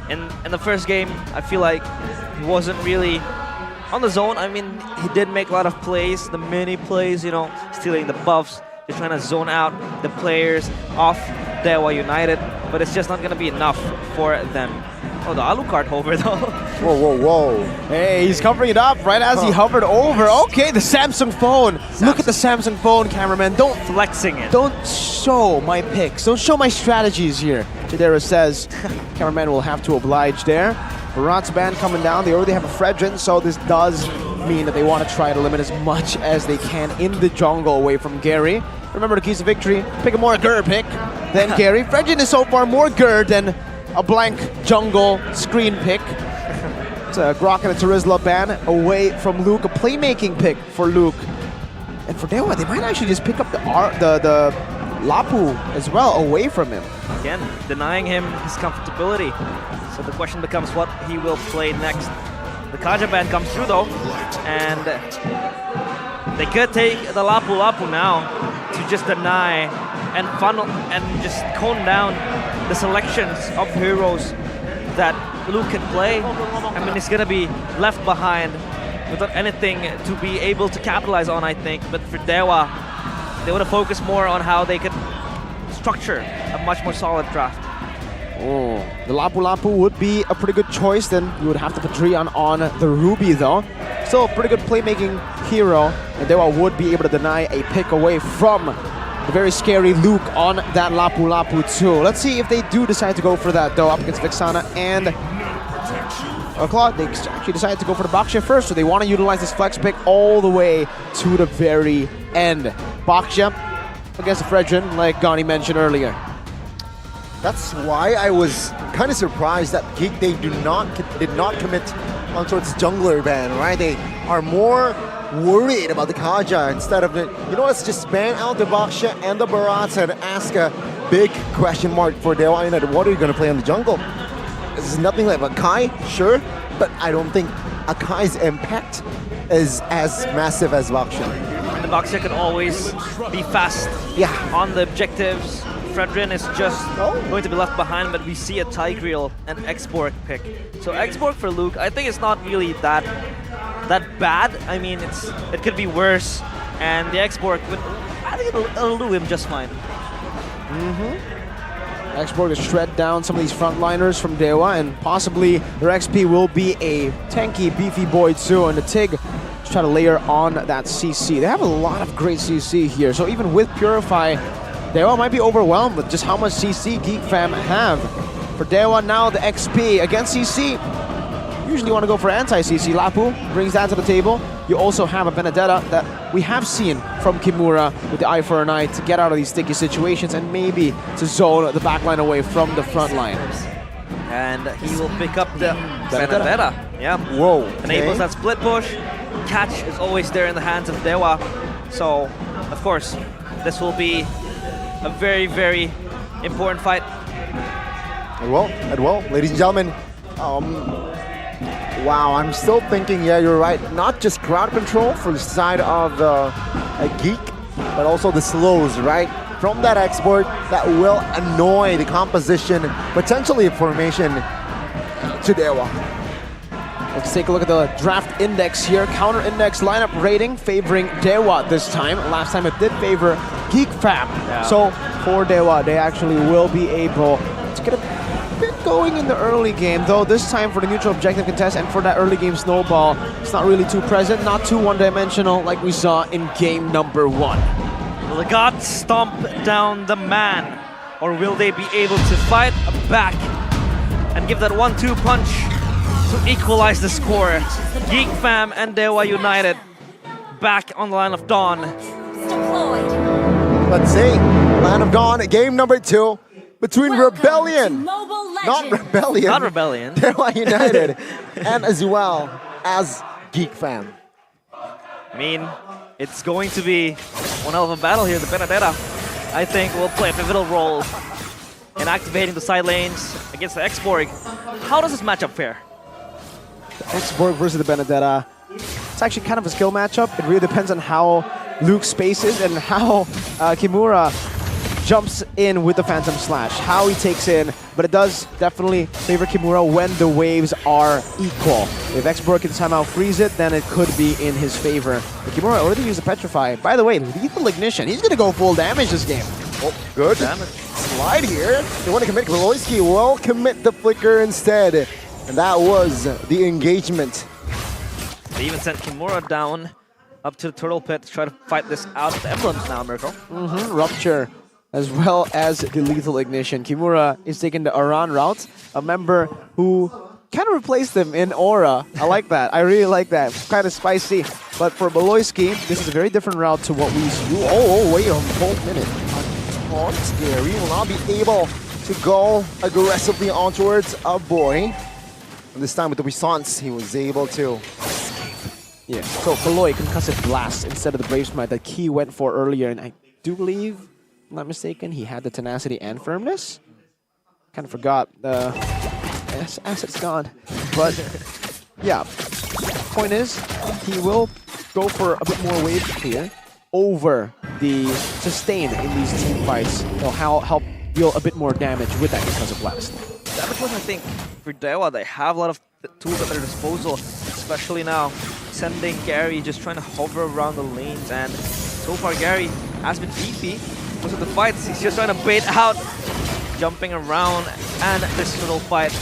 in the first game, I feel like he wasn't really on the zone. I mean, he did make a lot of plays, the mini plays, you know, stealing the buffs, just trying to zone out the players off Dewa United, but it's just not going to be enough for them. Oh, the Alucard hover though. Whoa, whoa, whoa. Hey, he's covering it up right as he hovered over. Okay, the Samsung phone. Look at the Samsung phone, cameraman. Don't Flexing it. Don't show my picks. Don't show my strategies here. Jadera says. Cameraman will have to oblige there. Barat's band coming down. They already have a Fredrin, so this does mean that they want to try to limit as much as they can in the jungle away from Gary. Remember the keys to victory. Pick a more Gur pick than Gary. Fredrin is so far more Gur than a blank jungle screen pick. It's a Grok and a Terizla ban away from Luke. A playmaking pick for Luke. And for Dewa, they might actually just pick up the Lapu as well away from him. Again, denying him his comfortability. So the question becomes what he will play next. The Kaja ban comes through though, and they could take the Lapu Lapu now to just deny and funnel and just cone down the selections of heroes that Luke can play. I mean, he's gonna be left behind without anything to be able to capitalize on, I think. But for Dewa, they want to focus more on how they could structure a much more solid draft. Oh, the Lapu Lapu would be a pretty good choice. Then you would have to put Drian on the Ruby though. Still a pretty good playmaking hero, and Dewa would be able to deny a pick away from the very scary Luke on that Lapu Lapu too. Let's see if they do decide to go for that though, up against Vexana and Claude. They actually decided to go for the Baksha first, so they want to utilize this flex pick all the way to the very end. Baksha against the Fredrin, like Gani mentioned earlier. That's why I was kind of surprised that Geek did not commit on towards jungler ban, right? They are more worried about the Kaja instead of the, you know, let's just ban out the Baksha and the Barats and ask a big question mark for Dewa United. What are you going to play on the jungle? This is nothing like Akai, sure, but I don't think Akai's impact is as massive as Baksha. And the Baksha can always be fast on the objectives. Fredrin is just going to be left behind, but we see a Tigreal and Xborg pick. So Xborg for Luke, I think it's not really that bad. I mean, it could be worse, and the Xborg, I think it'll do him just fine. Xborg to shred down some of these frontliners from Dewa, and possibly their XP will be a tanky, beefy boy too, and the Tig to try to layer on that CC. They have a lot of great CC here, so even with Purify, Dewa might be overwhelmed with just how much CC Geek fam have. For Dewa now, the XP against CC. Usually want to go for anti-CC. Lapu brings that to the table. You also have a Benedetta that we have seen from Kimura with the Eye for an Eye to get out of these sticky situations and maybe to zone the backline away from the front line. And he will pick up the Benedetta. Yeah. Whoa. Enables that split push. Catch is always there in the hands of Dewa. So, of course, this will be a very, very important fight. And well, ladies and gentlemen, wow, I'm still thinking, yeah, you're right. Not just crowd control for the side of Geek, but also the slows, right? From that export that will annoy the composition, potentially formation to Dewa. Let's take a look at the draft index here. Counter index lineup rating favoring Dewa this time. Last time it did favor Geek fam. Yeah. So for Dewa, they actually will be able to get a bit going in the early game, though this time for the neutral objective contest and for that early game snowball, it's not really too present, not too one-dimensional like we saw in game number 1. Will the gods stomp down the man, or will they be able to fight back and give that 1-2 punch to equalize the score? Geek fam and Dewa United back on the line of dawn. Let's see, Line of Dawn, game number 2 between Rebellion, not Rebellion, Dewa United, and as well as Geek fam. I mean, it's going to be one hell of a battle here. The Benedetta, I think, will play a pivotal role in activating the side lanes against the Xborg. How does this matchup fare? Xborg versus the Benedetta. It's actually kind of a skill matchup. It really depends on how Luke spaces and how Kimura jumps in with the Phantom Slash. How he takes in, but it does definitely favor Kimura when the waves are equal. If X-Borg can somehow freeze it, then it could be in his favor. But Kimura already used the Petrify. By the way, Lethal Ignition. He's going to go full damage this game. Oh, good Damage. slide here. They want to commit. Beloyski will commit the flicker instead. And that was the engagement. They even sent Kimura down up to the Turtle Pit to try to fight this out of the emblems now, Miracle. Rupture, as well as the Lethal Ignition. Kimura is taking the Aran route, a member who kind of replaced him in Aura. I like that. I really like that. Kind of spicy. But for Beloyski, this is a very different route to what we see. Oh, wait a whole minute. Taunt Gary will not be able to go aggressively on towards a boy. And this time with the Response, he was able to. Yeah, so Beloy Concussive Blast instead of the Brave Smite that Key went for earlier. And I do believe, if I'm not mistaken, he had the Tenacity and Firmness. Kind of forgot. Asset's gone. But yeah, point is, he will go for a bit more wave clear over the sustain in these team fights. They'll help deal a bit more damage with that Concussive Blast. Damage was, I think, for Dewa, they have a lot of tools at their disposal, especially now. Sending Gary, just trying to hover around the lanes, and so far Gary has been beefy. Most of the fights, he's just trying to bait out, jumping around, and this little fight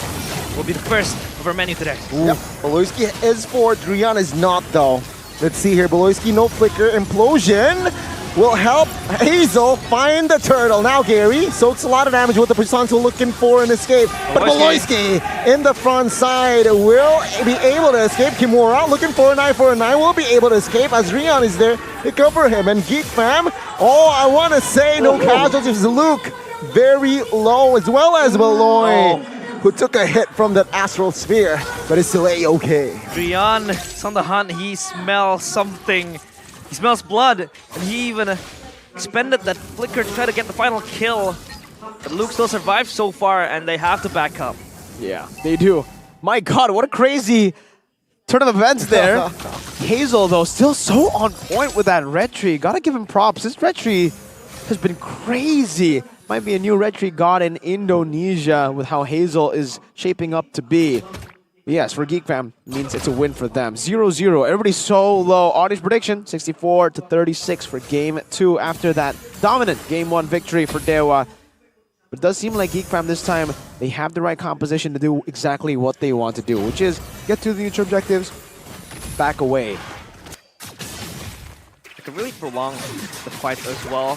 will be the first of our menu today. Yep. Beloyski is forward, Drian is not though. Let's see here, Beloyski, no flicker, Implosion will help Hazel find the turtle. Now Gary soaks a lot of damage with the Persons looking for an escape. But Beloyski in the front side will be able to escape. Kimura looking for a 9 will be able to escape as Rion is there to cover him. And Geek fam, I want to say no casualties. Luke very low as well as Beloy, who took a hit from that Astral Sphere, but is still A-okay. Rian is on the hunt, he smells something. He smells blood, and he even expended that flicker to try to get the final kill. But Luke still survived so far, and they have to back up. Yeah, they do. My god, what a crazy turn of events there. Hazel, though, still so on point with that red tree. Gotta give him props. This red tree has been crazy. Might be a new red tree god in Indonesia with how Hazel is shaping up to be. Yes, for Geek Fam, means it's a win for them. 0-0. Everybody's so low. Audience prediction, 64-36 for Game 2 after that dominant Game 1 victory for Dewa. But it does seem like Geek Fam this time, they have the right composition to do exactly what they want to do, which is get to the neutral objectives, back away. They can really prolong the fight as well,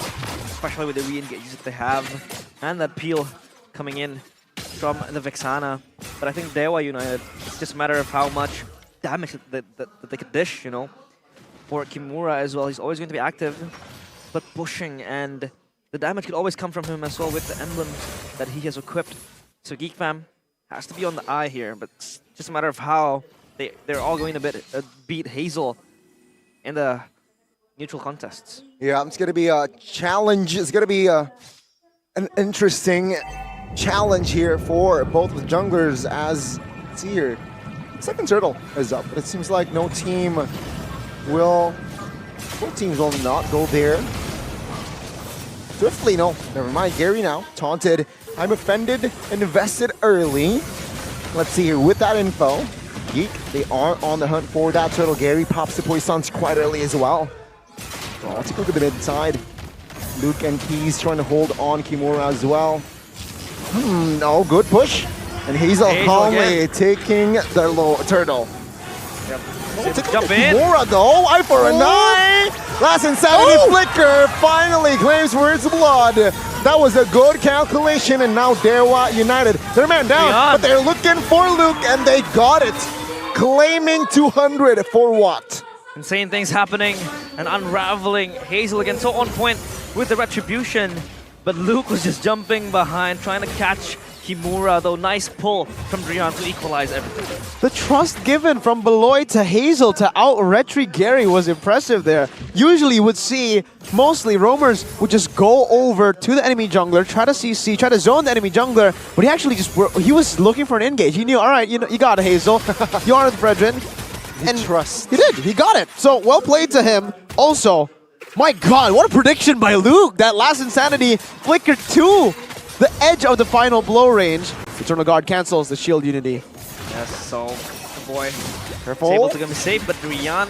especially with the re-engages that they have, and that peel coming in from the Vexana. But I think Dewa United, it's just a matter of how much damage that they could dish, you know. For Kimura as well, he's always going to be active, but pushing, and the damage could always come from him as well with the emblems that he has equipped. So Geek Fam has to be on the eye here, but it's just a matter of how they're all going to beat Hazel in the neutral contests. Yeah, it's going to be a challenge. It's going to be an interesting challenge here for both of the junglers as, let's see here, second turtle is up, but it seems like no teams will not go there. Swiftly, no, never mind, Gary now, taunted, I'm offended, invested early. Let's see here, with that info, Geek, they are on the hunt for that turtle. Gary pops the poisons quite early as well. Well, let's look at the mid side. Luke and Keys trying to hold on Kimura as well. No, good push. And Hazel calmly taking the low turtle. Yep. Jump in. Kimura though, eye for a 9. Last Insanity Flicker finally claims for its blood. That was a good calculation, and now Dewa United, they're man down, but they're looking for Luke, and they got it. Claiming 200 for what? Insane things happening and unraveling. Hazel again so on point with the retribution, but Luke was just jumping behind, trying to catch Kimura, though. Nice pull from Drian to equalize everything. The trust given from Beloy to Hazel to out-retry Gary was impressive there. Usually you would see mostly roamers would just go over to the enemy jungler, try to CC, try to zone the enemy jungler, but he actually he was looking for an engage. He knew, all right, you got it, Hazel. You are the brethren. And trust. He did. He got it. So well played to him. Also, My God, what a prediction by Luke. That last Insanity flickered to the edge of the final blow range. Eternal Guard cancels the shield unity. Yes, so the boy Careful. is able to get me safe, but Rian...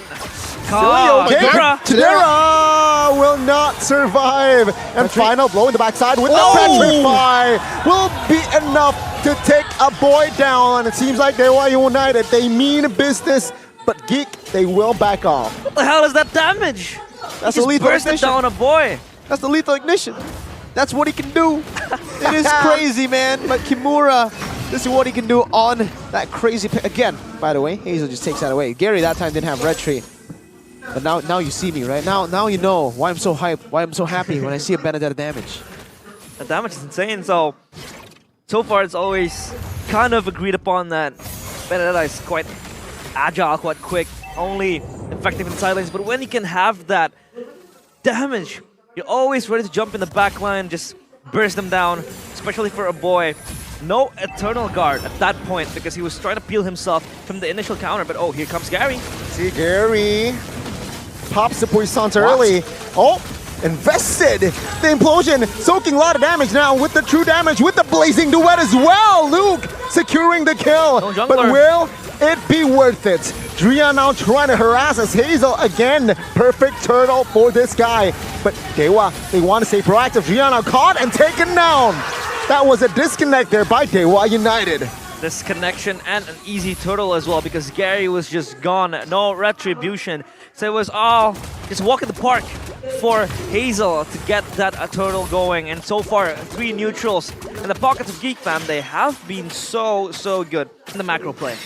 Oh my Chidera! Chidera will not survive. And final blow in the backside with the Petrify will be enough to take a boy down. It seems like Dewa United, they mean business, but Geek, they will back off. What the hell is that damage? That's He a just lethal bursted ignition. down a boy. That's the lethal ignition. That's what he can do. It is crazy, man. But Kimura, this is what he can do on that crazy pick. Again, by the way, Hazel just takes that away. Gary that time didn't have red tree. But now you see me, right? Now you know why I'm so hyped, why I'm so happy when I see a Benedetta damage. The damage is insane, so far it's always kind of agreed upon that Benedetta is quite agile, quite quick, only effective in side lanes, but when you can have that damage, you're always ready to jump in the back line, just burst them down, especially for a boy. No Eternal Guard at that point because he was trying to peel himself from the initial counter, but oh, here comes Gary. See Gary pops the Puissance early. Oh, invested. The implosion soaking a lot of damage now with the true damage, with the blazing duet as well. Luke securing the kill. No jungler. But will it be worth it? Drea now trying to harass us. Hazel again. Perfect turtle for this guy. But Dewa, they want to stay proactive. Drea now caught and taken down. That was a disconnect there by Dewa United. This connection and an easy turtle as well because Gary was just gone. No retribution. So it was all just walk in the park for Hazel to get that turtle going. And so far, 3 neutrals in the pockets of Geek Fam. They have been so good in the macro play.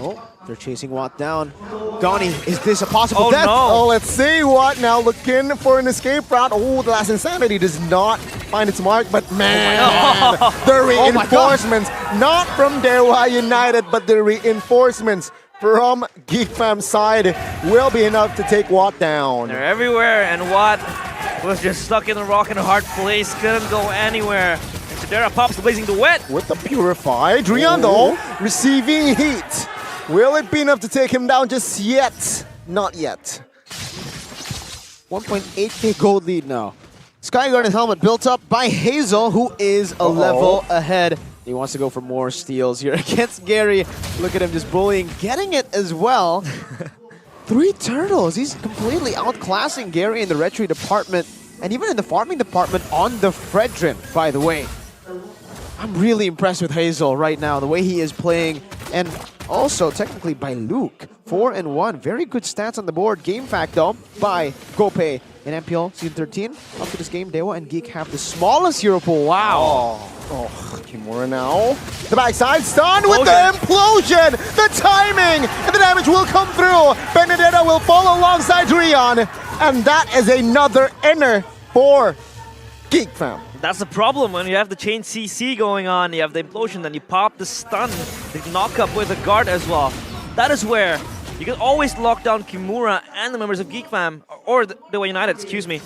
Oh, they're chasing Watt down. Donnie, is this a possible Oh death? no! Oh, let's see what now. Looking for an escape route. Oh, the last Insanity does not find its mark, but man, the reinforcements, not from Dewa United, but the reinforcements from Geek Fam's side will be enough to take Watt down. They're everywhere, and Watt was just stuck in a rock and a hard place, couldn't go anywhere. And Chidera pops the blazing duet. With the Purify, Driando receiving heat. Will it be enough to take him down just yet? Not yet. 1.8k gold lead now. Sky Garden helmet built up by Hazel, who is a level ahead. He wants to go for more steals here against Gary. Look at him just bullying, getting it as well. 3 turtles. He's completely outclassing Gary in the retry department and even in the farming department on the Fredrin, by the way. I'm really impressed with Hazel right now, the way he is playing. And also, technically, by Luke. 4-1. Very good stats on the board. Game fact, though, by Gopay in MPL Season 13. Up to this game, Dewa and Geek have the smallest hero pool. Wow. Oh, Kimura now. The backside stun with the implosion. The timing and the damage will come through. Benedetta will follow alongside Rion. And that is another inner for Geek Fam. That's the problem when you have the chain CC going on, you have the implosion, then you pop the stun, the knock up with the guard as well. That is where you can always lock down Kimura and the members of Geek Fam, or the Dewa United, excuse me.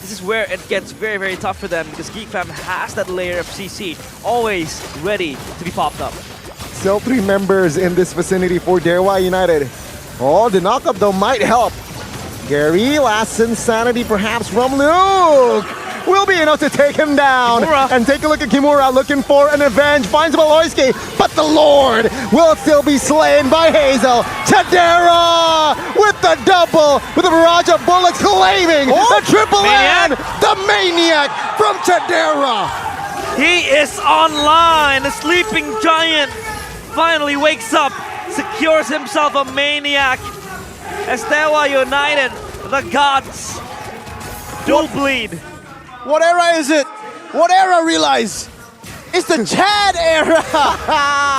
This is where it gets very tough for them because Geek Fam has that layer of CC always ready to be popped up. Still 3 members in this vicinity for Dewa United. Oh, the knockup though might help. Gary, last Insanity perhaps from Luke. Will be enough to take him down. Kimura. And take a look at Kimura looking for an avenge. Finds Baloyski, but the Lord will still be slain by Hazel. Chidera with the double, with the barrage of bullets claiming the triple N. The Maniac from Chidera. He is online! The sleeping giant finally wakes up, secures himself a Maniac. As Dewa United, the gods do bleed. What era is it? What era, realize? It's the Chad era!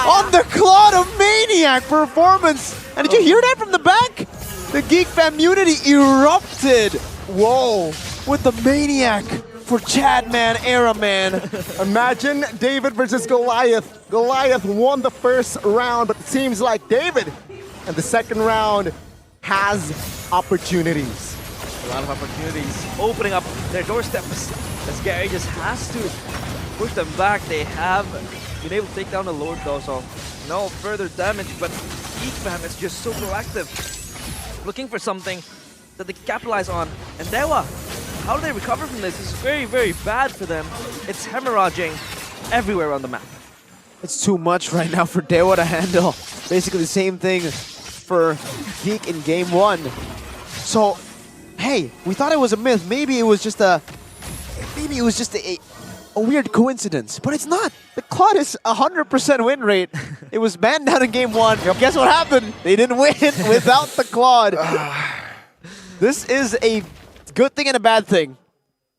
On the Cloud of Maniac performance! And did you hear that from the back? The Geek Fam Unity erupted! Whoa! With the Maniac for Chad Man era, man. Imagine David versus Goliath. Goliath won the first round, but it seems like David in the second round has opportunities. A lot of opportunities opening up their doorsteps as Gary just has to push them back. They have been able to take down the Lord though, so no further damage, but Geek Fam is just so proactive, looking for something that they can capitalize on. And Dewa, how do they recover from this? It's very, very bad for them. It's hemorrhaging everywhere on the map. It's too much right now for Dewa to handle. Basically the same thing for Geek in game 1. So, hey, we thought it was a myth. Maybe it was just a weird coincidence, but it's not. The Claude is 100% win rate. It was banned down in game 1. Guess what happened? They didn't win without the Claude. This is a good thing and a bad thing.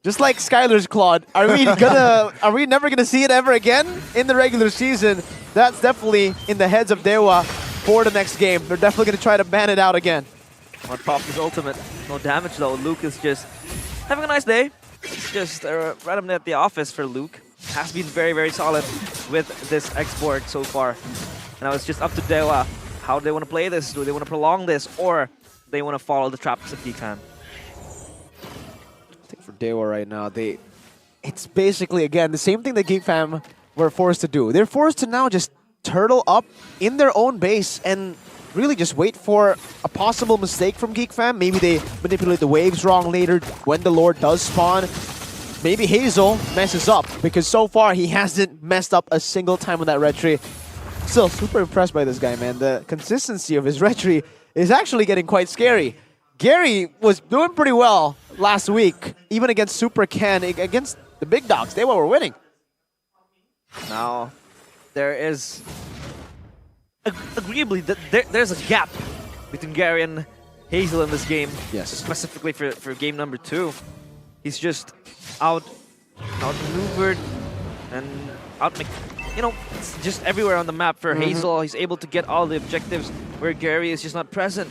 Just like Skylar's Claude, are we never gonna see it ever again in the regular season? That's definitely in the heads of Dewa for the next game. They're definitely gonna try to ban it out again. On Pop's ultimate, no damage though. Luke is just having a nice day. It's just randomly at the office for Luke. Has been very, very solid with this export so far. And now it's just up to Dewa. How do they want to play this? Do they want to prolong this, or they want to follow the traps of Geek Fam? I think for Dewa right now, it's basically, again, the same thing that Geek Fam were forced to do. They're forced to now just turtle up in their own base and really just wait for a possible mistake from Geek Fam. Maybe they manipulate the waves wrong later when the Lord does spawn. Maybe Hazel messes up, because so far he hasn't messed up a single time on that retry. Still super impressed by this guy, man. The consistency of his retry is actually getting quite scary. Gary was doing pretty well last week, even against Super Ken, against the big dogs. They were winning. Now, there is agreeably there's a gap between Gary and Hazel in this game. Yes. Specifically for game number 2. He's just outmaneuvered and it's just everywhere on the map for Hazel. He's able to get all the objectives where Gary is just not present.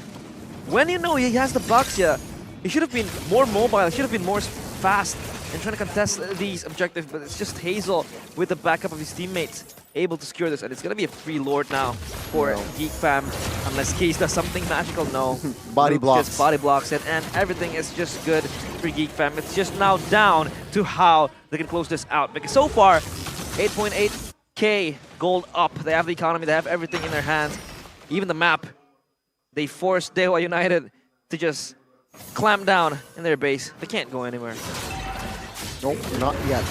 When you know he has the Baxia, he should have been more mobile, he should have been more fast in trying to contest these objectives, but it's just Hazel with the backup of his teammates able to secure this, and it's going to be a free Lord now for Geek Fam, unless Case does something magical. No. Body Luke blocks. just body blocks it, and everything is just good for Geek Fam. It's just now down to how they can close this out, because so far, 8.8k gold up. They have the economy, they have everything in their hands, even the map. They forced Dewa United to just clamp down in their base. They can't go anywhere. Nope, not yet.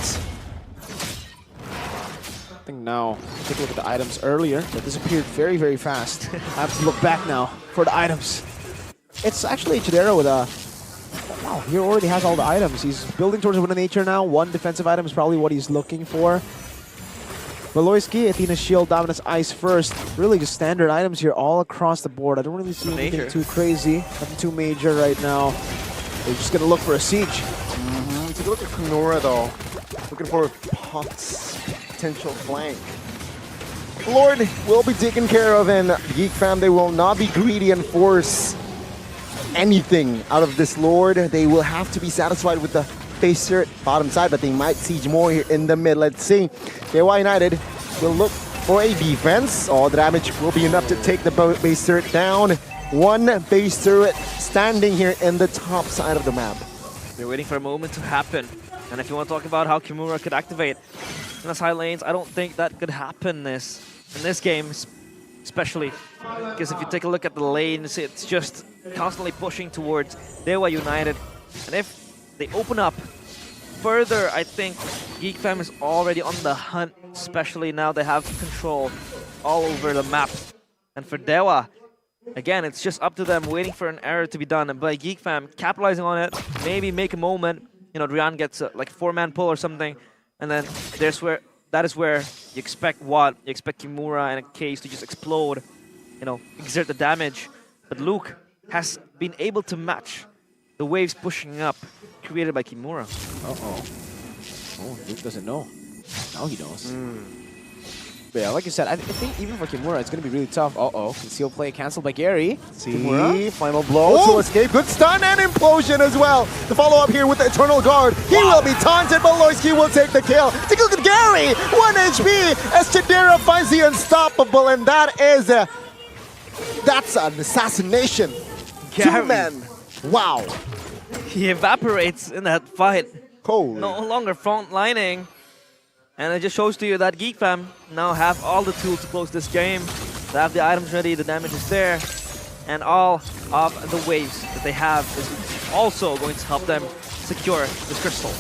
I think now, take a look at the items earlier. That disappeared very, very fast. I have to look back now for the items. It's actually Chidera with a... Wow, he already has all the items. He's building towards Wind of Nature now. One defensive item is probably what he's looking for. Valoisky, Athena's Shield, Dominus Ice first. Really just standard items here all across the board. I don't really see anything too crazy. Nothing too major right now. They're just going to look for a siege. Take a look at Kunora though. Looking for Pop's potential flank. Lord will be taken care of, and Geek Fam, they will not be greedy and force anything out of this Lord. They will have to be satisfied with the face here bottom side, but they might siege more here in the mid. Let's see. Dewa United will look for a defense. All the damage will be enough to take the base turret down. One base turret standing here in the top side of the map. They're waiting for a moment to happen. And if you want to talk about how Kimura could activate in the side lanes, I don't think that could happen in this game, especially. Because if you take a look at the lanes, it's just constantly pushing towards Dewa United. And if they open up further, I think Geek Fam is already on the hunt, especially now they have control all over the map. And for Dewa, again, it's just up to them waiting for an error to be done. And by Geek Fam capitalizing on it, maybe make a moment. You know, Drian gets a, like 4-man pull or something, and then that is where you expect what? You expect Kimura and a Case to just explode, you know, exert the damage. But Luke has been able to match the waves pushing up created by Kimura. Oh, Luke doesn't know. Now he knows. But yeah, like you said, I think even for Kimura, it's going to be really tough. Conceal play canceled by Gary. See, Kimura. final blow to escape. Good stun and implosion as well. The follow-up here with the Eternal Guard. He will be taunted, but Loisky will take the kill. Take a look at Gary! 1 HP as Chidera finds the unstoppable, and that's an assassination. Gary. 2 men. Wow. He evaporates in that fight. Holy. No longer front lining. And it just shows to you that Geek Fam now have all the tools to close this game. They have the items ready, the damage is there, and all of the waves, the that they have is also going to help them secure this crystal.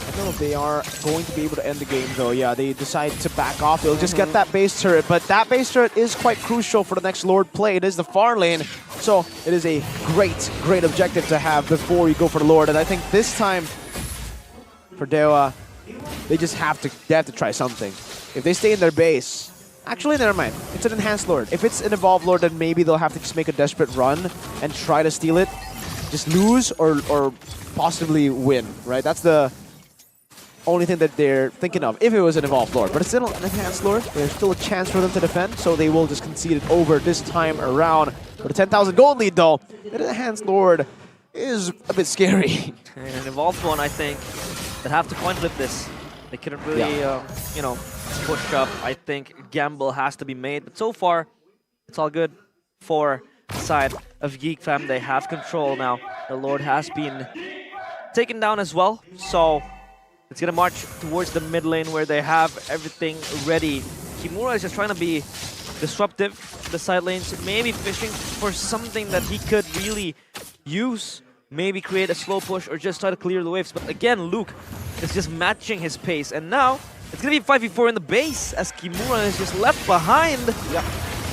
I don't know if they are going to be able to end the game though. Yeah, they decide to back off. They'll just get that base turret, but that base turret is quite crucial for the next Lord play. It is the far lane, so it is a great objective to have before you go for the Lord. And I think this time for Dewa, they have to try something. If they stay in their base, actually never mind. It's an enhanced Lord. If it's an evolved Lord, then maybe they'll have to just make a desperate run and try to steal it, just lose or possibly win. Right? That's the only thing that they're thinking of if it was an evolved Lord. But it's still an enhanced Lord. There's still a chance for them to defend, so they will just concede it over this time around. For the 10,000 gold lead though, an enhanced Lord is a bit scary. And an evolved one, I think, that have to coin flip this. They couldn't really, you know, push up. I think gamble has to be made, but so far, it's all good for the side of Geek fam. They have control now. The Lord has been taken down as well, so it's gonna march towards the mid lane where they have everything ready. Kimura is just trying to be disruptive to the side lanes, maybe fishing for something that he could really use, maybe create a slow push or just try to clear the waves. But again, Luke is just matching his pace, and now it's gonna be 5v4 in the base as Kimura is just left behind. Yep.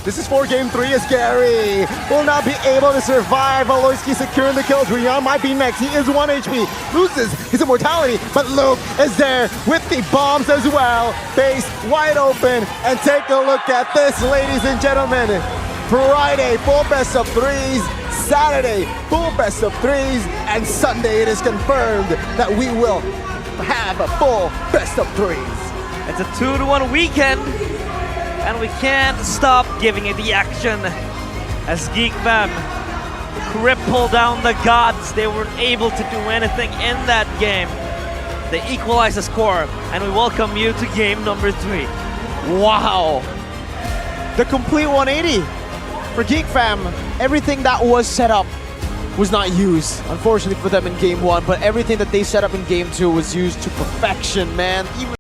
This is for game 3 as Gary will not be able to survive. Aloyski securing the kills. Rion might be next. He is 1 HP. Loses his immortality, but Luke is there with the bombs as well. Base wide open. And take a look at this, ladies and gentlemen. Friday, full best of 3s. Saturday, full best of 3s. And Sunday, it is confirmed that we will have a full best of 3s. It's a 2-to-1 weekend. And we can't stop giving it the action as Geek fam cripple down the gods. They weren't able to do anything in that game. They equalize the score, and we welcome you to game number 3. Wow! The complete 180 for Geek fam. Everything that was set up was not used, unfortunately for them in game 1, but everything that they set up in game 2 was used to perfection, man. Even